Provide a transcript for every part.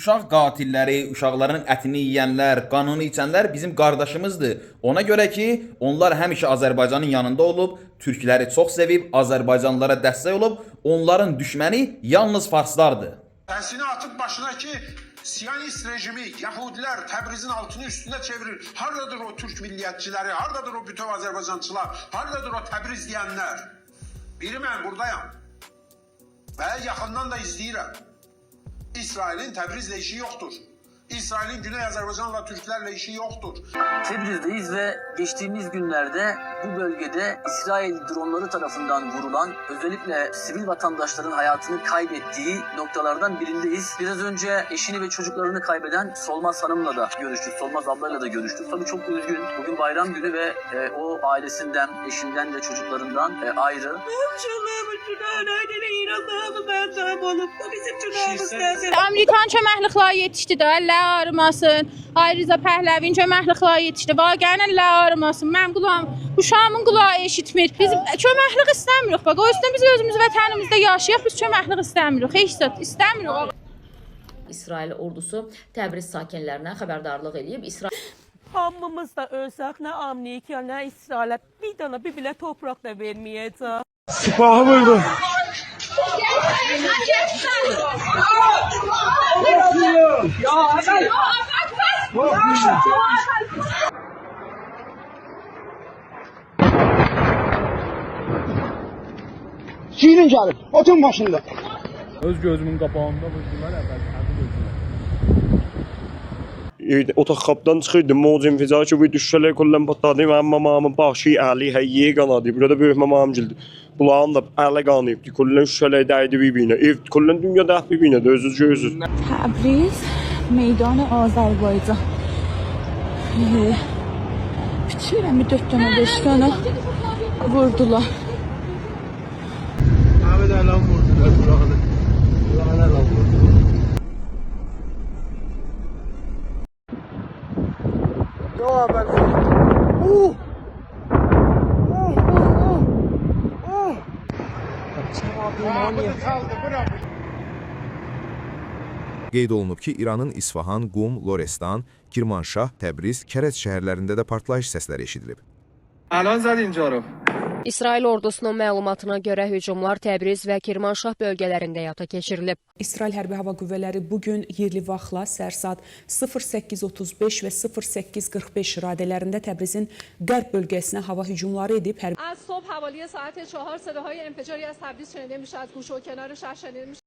Uşaq qatilləri, uşaqların ətini yeyənlər, qanını içənlər bizim qardaşımızdır. Ona görə ki, onlar həmişə Azərbaycanın yanında olub, türkləri çox sevib, Azərbaycanlılara dəstək olub, onların düşməni yalnız farslardır. Tərsini atıp başına ki Siyonist rejimi, Yahudiler Təbrizin altını üstüne çevirir. Haradadır o Türk milliyetçileri, haradadır o bütün Azerbaycançılar, haradadır o Təbriz diyenler. Biri ben buradayım. Ve yakından da izleyirəm. İsrail'in Təbrizle işi yoktur. İsrail'in Güney Azerbaycan'la Türklerle işi yoktur. Tebriz'deyiz ve geçtiğimiz günlerde bu bölgede İsrail dronları tarafından vurulan, özellikle sivil vatandaşların hayatını kaybettiği noktalardan birindeyiz. Biraz önce eşini ve çocuklarını kaybeden Solmaz Hanım'la da görüştük, Solmaz ablayla da görüştük. Tabii çok üzgün. Bugün bayram günü ve o ailesinden, eşinden ve çocuklarından ayrı. Amerikan köməklikləri yetişdi də, əlləri ağrımasın. Ayrıca Pəhləvin köməklikləri yetişdi. Vaqəən əlləri ağrımasın. Mənim qulağım, uşağımın qulağı eşitmir. Biz köməklik istəmirik. Bax, o yüzden biz özümüz vətənimizdə yaşayaq, biz köməklik istəmirik. Heç zət istəmirik. İsrail ordusu Təbriz sakinlərinə xəbərdarlıq edib. Hamımız da ölsək, nə Amerika, nə İsrail'e bir dana bir bile toprak da verməyəcək. Sipahı vurdu. Şirin gelip, otun başında. Öz gözümün qabağında vurdular, اتاق خوابدن çıxırdım, موزیم فضایی و düşüşələr kullən patladı. Mənim mamamın başı, əli, həyyə qanadı. Burada böyük mamam gəldi. Qulağım da ələ qanıyıbdı. Kullən şüşələr dəydi bir-birinə. Ev kullən dünyada bir-birinə özünüz görürsünüz. Təbriz, meydan Azərbaycan. Bitirəmi 4 dənə 5 dənə vurdular. Ahmet Əlan vurdular qulağını. Qulağına Əlan vurdular. Yo ben. Qeyd olunub ki, İranın İsfahan, Qum, Lorestan, Kirmanşah, Təbriz, Kərəc şəhərlərində də partlayış səsləri eşidilib. Alan zad inca رو. İsrail ordusunun məlumatına görə hücumlar Təbriz və Kirmanşah bölgələrində həyata keçirilib. İsrail Hərbi Hava Qüvvələri bugün yerli vaxtla səhər saat 08:35 və 08:45 radələrində Təbrizin qərb bölgəsinə hava hücumları edib. Az صبح حوالی ساعت 4 صداهای انفجاری از تبریز شنیده میشه از گوشه و کنار شهر شنیده میشه.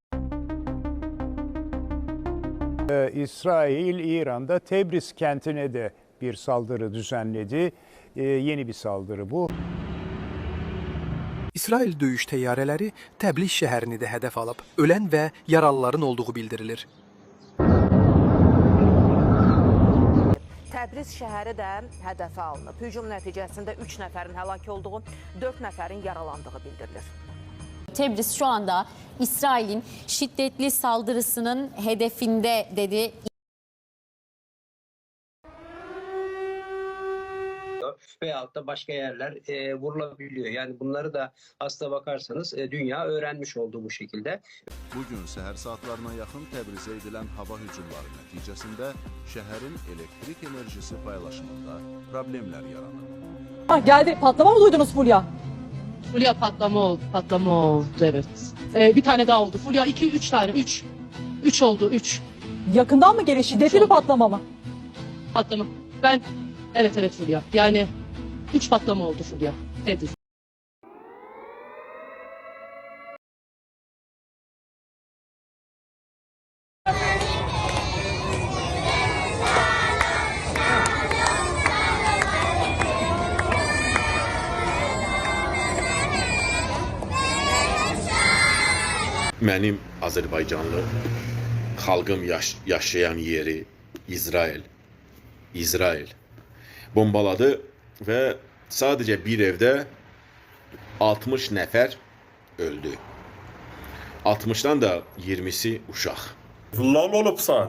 İsrail, İran'da Tebriz kentine de bir saldırı düzenledi. Yeni bir saldırı bu. İsrail döyüş təyyarələri Təbliz şəhərini də hədəf alıb. Ölən və yaralıların olduğu bildirilir. Təbriz şəhəri də hədəfə alınıb. Hücum nəticəsində 3 nəfərin həlak olduğu, 4 nəfərin yaralandığı bildirilir. Təbriz şu anda İsrail'in şiddetli saldırısının hedefinde dedi. Veyahut da başka yerler vurulabiliyor. Yani bunları da aslına bakarsanız dünya öğrenmiş oldu bu şekilde. Bugün səhər saatlarına yaxın Təbrizə edilən hava hücumları nəticəsində şəhərin elektrik enerjisi paylaşımında problemlər yaranıb. Geldi, patlama mı duydunuz Fulya? Fulya patlama oldu evet. Bir tane daha oldu. Fulya 2-3 tane, 3 oldu, 3 Yakından mı geliyor? Şiddetli bir patlama mı? patlama. Evet Fulya. Yani 3 patlama oldu Fulya. Evet. Mənim Azərbaycanlı xalqım yaşayan yeri İsrail bombaladı və sadəcə bir evdə 60 nəfər öldü. 60'dan da 20'si uşaq. Lal olubsan.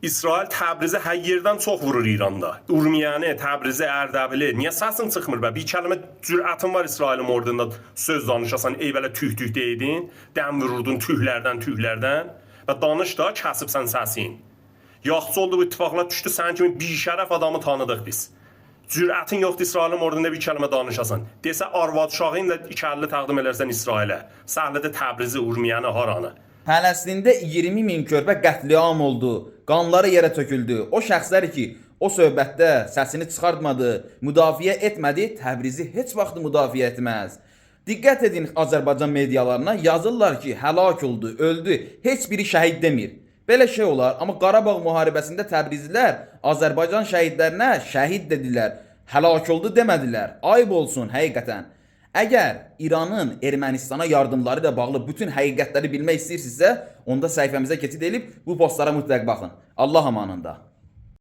İsrail Təbrizə hər yerdən çox vurur İranda. Urmiyəni, Təbrizi, Ərdəbili. Niyə səsin çıxmır bə? Bir kəlmə cürətin var İsrailin ordunda söz danışasan, ey belə tüh deydin, dən vururdun tühlərdən və danış da kəsibsən səsin. Yaxşı oldu bu ittifaqlar düşdü, sənin kimi bir şərəf adamı tanıdıq biz. Cürətin yoxdur İsrailin ordunda bir kəlmə danışasan. Desə arvad uşağı ilə 250 təqdim edərsən İsrailə. Səhlədə Təbrizi, Urmiyanı, haranı. Pələstində 20 min körpə qətliam oldu, qanları yerə töküldü. O şəxslər ki, o söhbətdə səsini çıxartmadı, müdafiə etmədi, Təbrizi heç vaxt müdafiə etməz. Diqqət edin Azərbaycan medialarına, yazırlar ki, həlak oldu, öldü, heç biri şəhid demir. Belə şey olar, amma Qarabağ müharibəsində Təbrizlilər Azərbaycan şəhidlərinə şəhid dedilər, həlak oldu demədilər. Ayıb olsun həqiqətən. Əgər İranın Ermənistana yardımları ilə bağlı bütün həqiqətləri bilmək istəyirsinizsə, onda səhifəmizə keçid edib bu postlara mütləq baxın. Allah amanında.